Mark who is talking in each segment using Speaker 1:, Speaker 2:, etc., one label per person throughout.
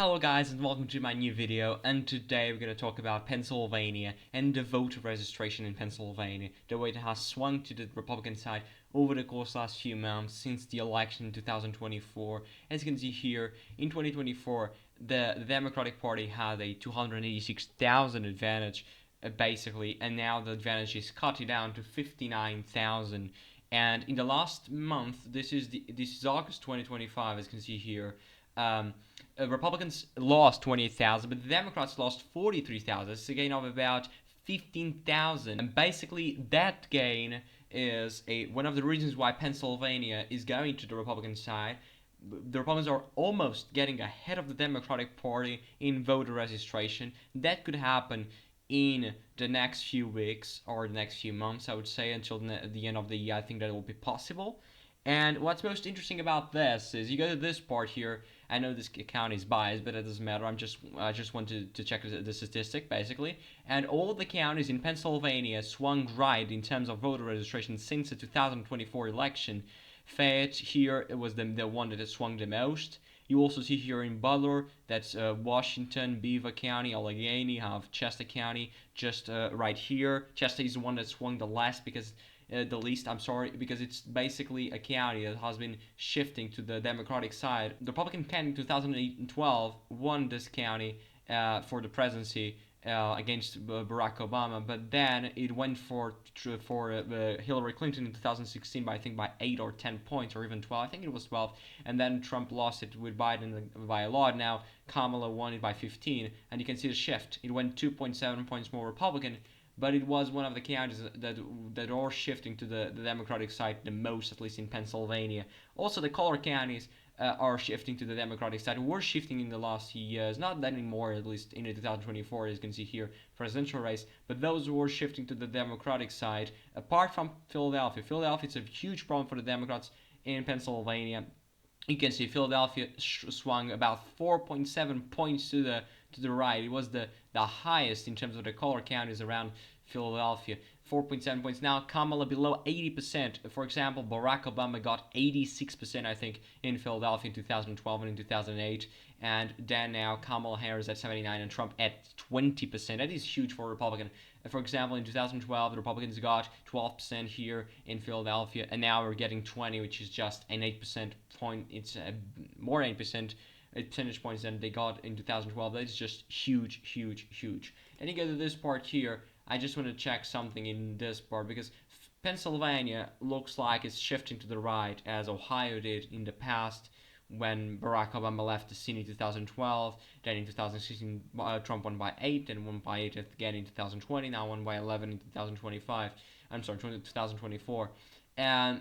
Speaker 1: Hello guys and welcome to my new video, and today we're going to talk about Pennsylvania and the voter registration in Pennsylvania, the way it has swung to the Republican side over the course of the last few months since the election in 2024. As you can see here, in 2024 the Democratic Party had a 286,000 advantage basically, and now the advantage is cut down to 59,000. And in the last month, this is August 2025, as you can see here. Um, Republicans lost 28,000, but the Democrats lost 43,000. It's a gain of about 15,000. And basically, that gain is one of the reasons why Pennsylvania is going to the Republican side. The Republicans are almost getting ahead of the Democratic Party in voter registration. That could happen in the next few weeks or the next few months, I would say, until the end of the year. I think that will be possible. And what's most interesting about this is you go to this part here. I know this account is biased, but it doesn't matter. I just wanted to check the statistic basically, and all the counties in Pennsylvania swung right in terms of voter registration since the 2024 election. Fayette here it was the one that swung the most. You also see here in Butler, that's Washington, Beaver County, Allegheny, have Chester County just right here. Chester is the one that swung the last because the least, I'm sorry, because it's basically a county that has been shifting to the Democratic side. The Republican candidate in 2012 won this county for the presidency against Barack Obama, but then it went for Hillary Clinton in 2016 by I think by 8 or 10 points or even 12. I think it was 12, and then Trump lost it with Biden by a lot. Now Kamala won it by 15, and you can see the shift. It went 2.7 points more Republican, but it was one of the counties that are shifting to the Democratic side the most, at least in Pennsylvania. Also, the color counties are shifting to the Democratic side. We're shifting in the last few years, not that anymore, at least in the 2024, as you can see here, presidential race, but those who are shifting to the Democratic side, apart from Philadelphia. Philadelphia is a huge problem for the Democrats in Pennsylvania. You can see Philadelphia swung about 4.7 points to the right. It was the highest in terms of the color counties around Philadelphia. 4.7 points. Now Kamala below 80%. For example, Barack Obama got 86%, I think, in Philadelphia in 2012 and in 2008. And then now Kamala Harris at 79 and Trump at 20%. That is huge for a Republican. For example, in 2012, the Republicans got 12% here in Philadelphia, and now we're getting 20, which is just an 8% point. It's more 8% percentage points than they got in 2012. That is just huge, huge, huge. And you get to this part here. I just want to check something in this part because Pennsylvania looks like it's shifting to the right as Ohio did in the past when Barack Obama left the scene in 2012. Then in 2016, Trump won by 8, then won by 8 again in 2020, now won by 11 in 2025. I'm sorry, 2024. And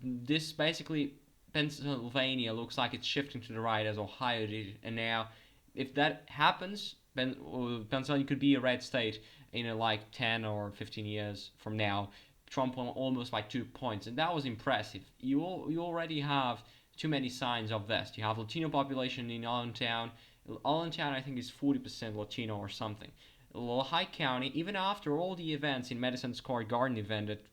Speaker 1: this basically, Pennsylvania looks like it's shifting to the right as Ohio did. And now, if that happens, Pennsylvania could be a red state in like 10 or 15 years from now. Trump won almost by 2 points, and that was impressive. You already have too many signs of this. You have Latino population in Allentown. Allentown, I think, is 40% Latino or something. Lehigh County, even after all the events in Madison Square Garden event that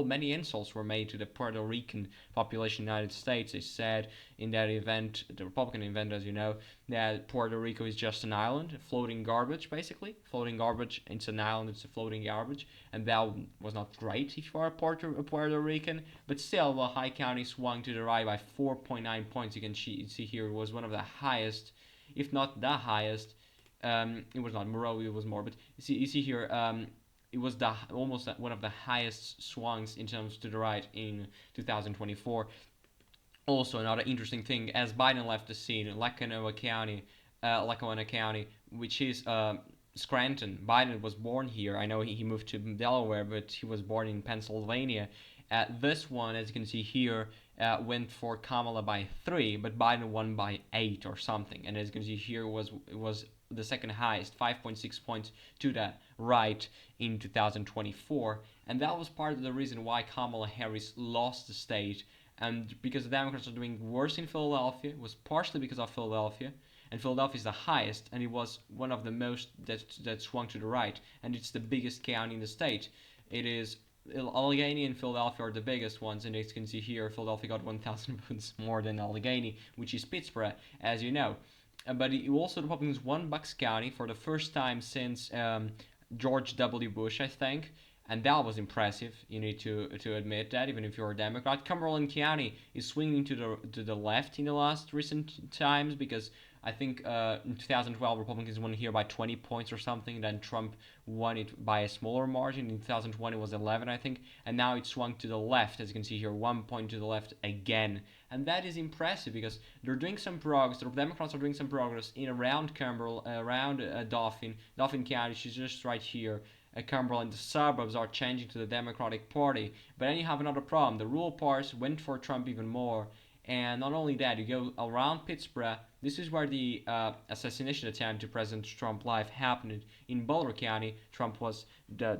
Speaker 1: many insults were made to the Puerto Rican population in the United States. They said in that event, the Republican event, as you know, that Puerto Rico is just an island, floating garbage, basically. Floating garbage, it's an island, it's a floating garbage. And that was not great if you are a Puerto Rican. But still, Lehigh County swung to the right by 4.9 points. You can see here it was one of the highest, if not the highest. It was not Monroe, it was more. But you see here, it was almost one of the highest swings in terms to the right in 2024. Also, another interesting thing, as Biden left the scene, Lackawanna County, which is Scranton. Biden was born here. I know he moved to Delaware, but he was born in Pennsylvania. This one, as you can see here, went for Kamala by 3, but Biden won by 8 or something. And as you can see here, it was the second highest, 5.6 points to the right in 2024. And that was part of the reason why Kamala Harris lost the state. And because the Democrats are doing worse in Philadelphia, it was partially because of Philadelphia. And Philadelphia is the highest, and it was one of the most that swung to the right. And it's the biggest county in the state. It is Allegheny and Philadelphia are the biggest ones, and as you can see here, Philadelphia got 1,000 votes more than Allegheny, which is Pittsburgh, as you know. but also the Republicans won Bucks County for the first time since George W. Bush, I think, and that was impressive. You need to admit that, even if you're a Democrat. Cumberland County is swinging to the left in the last recent times because I think in 2012 Republicans won here by 20 points or something. Then Trump won it by a smaller margin. In 2020 it was 11, I think, and now it swung to the left, as you can see here, 1 point to the left again, and that is impressive because they're doing some progress. The Democrats are doing some progress in around Cumberland, around Dauphin County. She's just right here. Cumberland, the suburbs are changing to the Democratic Party. But then you have another problem. The rural parts went for Trump even more. And not only that, you go around Pittsburgh. This is where the assassination attempt to President Trump live happened in Boulder County. Trump was the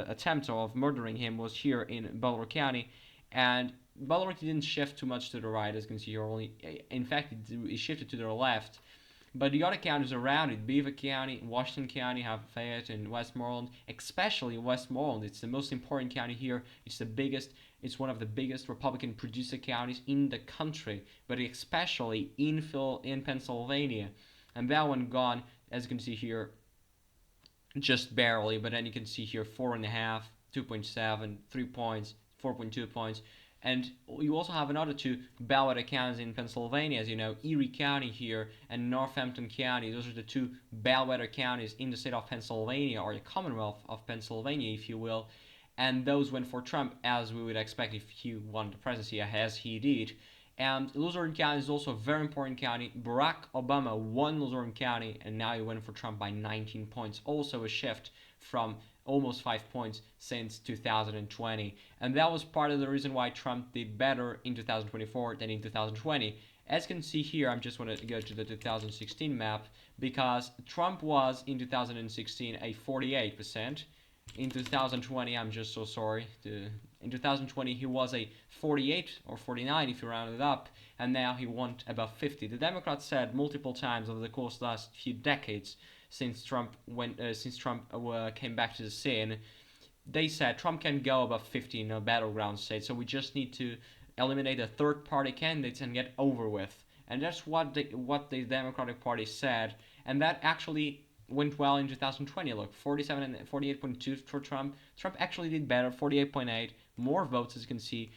Speaker 1: attempt of murdering him was here in Boulder County, and Boulder didn't shift too much to the right, as you can see here. Only, in fact, it shifted to the left. But the other counties around it, Beaver County, Washington County, have Fayette and Westmoreland, especially Westmoreland. It's the most important county here. It's the biggest. It's one of the biggest Republican producer counties in the country, but especially in Pennsylvania. And that one gone, as you can see here, just barely. But then you can see here 4.5, 2.7, 3 points, 4.2 points. And you also have another two bellwether counties in Pennsylvania, as you know, Erie County here and Northampton County. Those are the two bellwether counties in the state of Pennsylvania, or the Commonwealth of Pennsylvania, if you will. And those went for Trump, as we would expect if he won the presidency, as he did. And Luzerne County is also a very important county. Barack Obama won Luzerne County, and now he went for Trump by 19 points. Also a shift from almost 5 points since 2020. And that was part of the reason why Trump did better in 2024 than in 2020. As you can see here, I'm just want to go to the 2016 map, because Trump was in 2016 a 48%. In 2020, I'm just so sorry. In 2020, he was a 48 or 49 if you round it up, and now he won above 50. The Democrats said multiple times over the course of the last few decades, since Trump came back to the scene, they said Trump can go above 50 in a battleground state. So we just need to eliminate the third-party candidates and get over with. And that's what the Democratic Party said, and that actually went well in 2020. Look, 47 and 48.2 for Trump. Trump actually did better, 48.8, more votes, as you can see,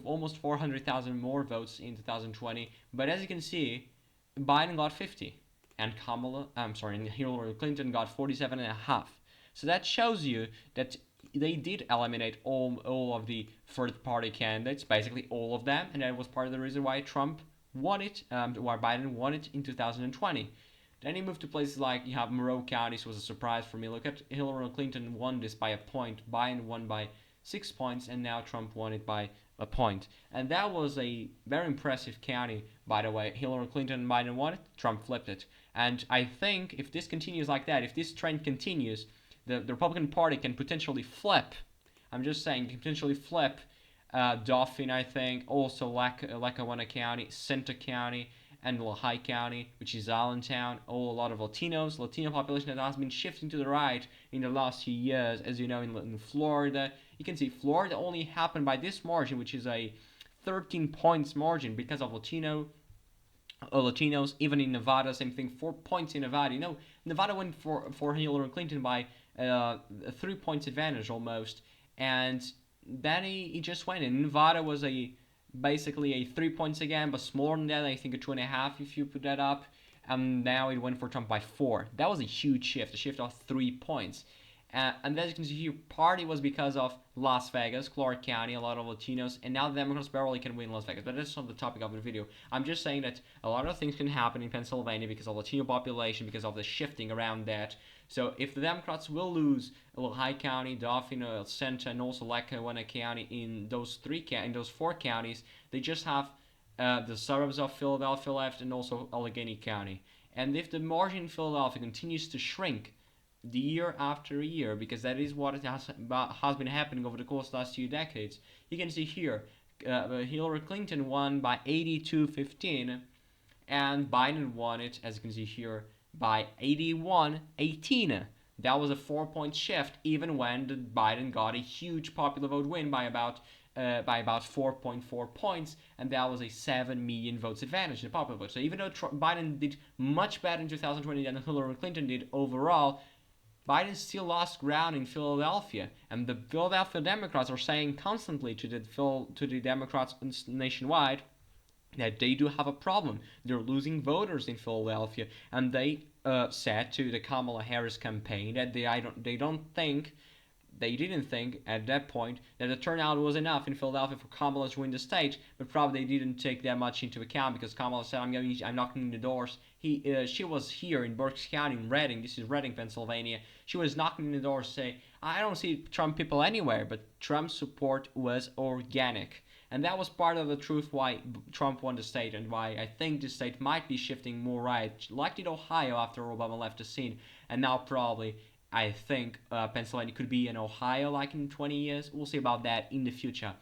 Speaker 1: almost 400,000 more votes in 2020. But as you can see, Biden got 50, and Hillary Clinton got 47.5. So that shows you that they did eliminate all of the third-party candidates, basically all of them, and that was part of the reason why Trump won it, why Biden won it in 2020. Then you move to places like, you have Monroe County, so it was a surprise for me. Look at Hillary Clinton won this by a point, Biden won by 6 points, and now Trump won it by a point. And that was a very impressive county, by the way. Hillary Clinton and Biden won it, Trump flipped it. And I think if this continues like that, if this trend continues, the Republican Party can potentially flip. I'm just saying, potentially flip Dauphin, I think, also Lackawanna County, Center County, and Lehigh County, which is Allentown. A lot of Latino population that has been shifting to the right in the last few years. As you know, in Florida, you can see Florida only happened by this margin, which is a 13 points margin because of Latinos. Even in Nevada, same thing, 4 points in Nevada. You know, Nevada went for Hillary Clinton by 3 points advantage almost, and then he just went. And Nevada was basically a 3 points again, but smaller than that. I think a 2.5 if you put that up. And now it went for Trump by 4. That was a huge shift, a shift of 3 points. And as you can see here, party was because of Las Vegas, Clark County, a lot of Latinos, and now the Democrats barely can win Las Vegas. But that's not the topic of the video. I'm just saying that a lot of things can happen in Pennsylvania because of Latino population, because of the shifting around that. So if the Democrats will lose Lehigh County, Dauphin, Center, and also Lackawanna County in those 4 counties, they just have the suburbs of Philadelphia left and also Allegheny County. And if the margin in Philadelphia continues to shrink the year after year, because that is what has been happening over the course of the last few decades, you can see here Hillary Clinton won by 82-15, and Biden won it, as you can see here, by 81-18. That was a 4-point shift, even when Biden got a huge popular vote win by about by about 4.4 points, and that was a 7 million votes advantage in the popular vote. So even though Biden did much better in 2020 than Hillary Clinton did overall, Biden still lost ground in Philadelphia, and the Philadelphia Democrats are saying constantly to the Democrats nationwide that they do have a problem. They're losing voters in Philadelphia, and they said to the Kamala Harris campaign that they didn't think at that point that the turnout was enough in Philadelphia for Kamala to win the state, but probably they didn't take that much into account because Kamala said, I'm knocking on the doors. She was here in Berks County in Reading. This is Reading, Pennsylvania. She was knocking on the doors saying, I don't see Trump people anywhere, but Trump's support was organic. And that was part of the truth why Trump won the state and why I think the state might be shifting more right, like did Ohio after Obama left the scene, and now probably I think Pennsylvania could be in Ohio like in 20 years. We'll see about that in the future.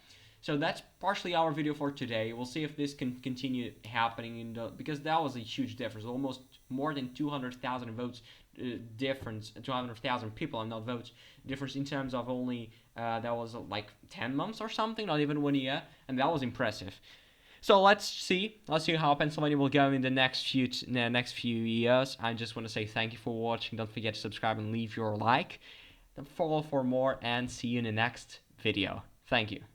Speaker 1: So that's partially our video for today. We'll see if this can continue happening because that was a huge difference, almost more than 200,000 votes difference, 200,000 people and not votes difference in terms of only that was like 10 months or something, not even 1 year, and that was impressive. So let's see how Pennsylvania will go in the next few years. I just want to say thank you for watching. Don't forget to subscribe and leave your like. Then follow for more, and see you in the next video. Thank you.